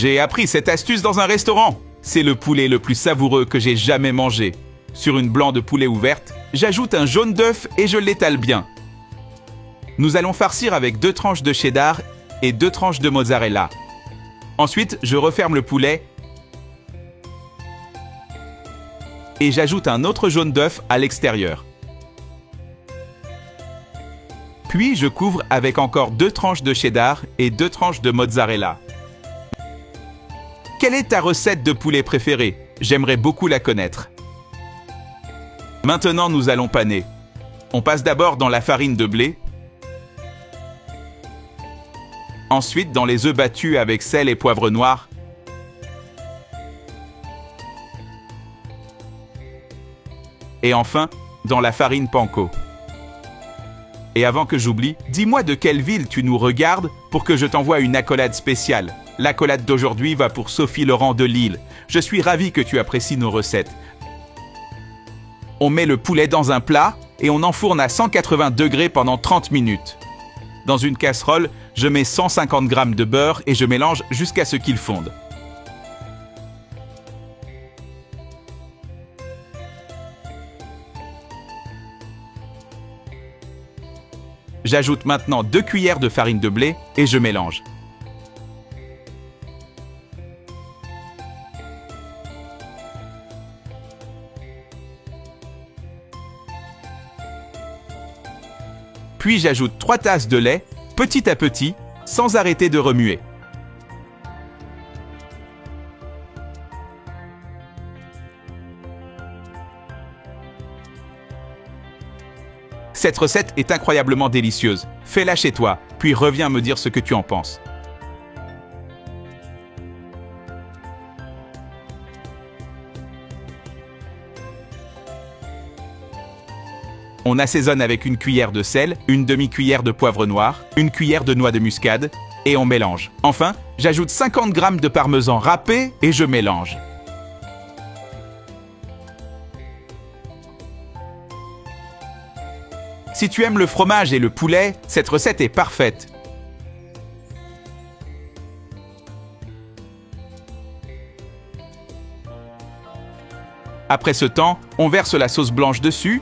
J'ai appris cette astuce dans un restaurant. C'est le poulet le plus savoureux que j'ai jamais mangé. Sur une blanc de poulet ouverte, j'ajoute un jaune d'œuf et je l'étale bien. Nous allons farcir avec 2 tranches de cheddar et 2 tranches de mozzarella. Ensuite, je referme le poulet et j'ajoute un autre jaune d'œuf à l'extérieur. Puis, je couvre avec encore 2 tranches de cheddar et 2 tranches de mozzarella. Quelle est ta recette de poulet préférée? J'aimerais beaucoup la connaître. Maintenant, nous allons paner. On passe d'abord dans la farine de blé, ensuite dans les œufs battus avec sel et poivre noir, et enfin dans la farine panko. Et avant que j'oublie, dis-moi de quelle ville tu nous regardes pour que je t'envoie une accolade spéciale. L'accolade d'aujourd'hui va pour Sophie Laurent de Lille. Je suis ravi que tu apprécies nos recettes. On met le poulet dans un plat et on enfourne à 180 degrés pendant 30 minutes. Dans une casserole, je mets 150 g de beurre et je mélange jusqu'à ce qu'il fonde. J'ajoute maintenant 2 cuillères de farine de blé et je mélange. Puis j'ajoute 3 tasses de lait, petit à petit, sans arrêter de remuer. Cette recette est incroyablement délicieuse. Fais-la chez toi, puis reviens me dire ce que tu en penses. On assaisonne avec une cuillère de sel, une demi-cuillère de poivre noir, une cuillère de noix de muscade et on mélange. Enfin, j'ajoute 50 g de parmesan râpé et je mélange. Si tu aimes le fromage et le poulet, cette recette est parfaite. Après ce temps, on verse la sauce blanche dessus.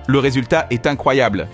Le résultat est incroyable.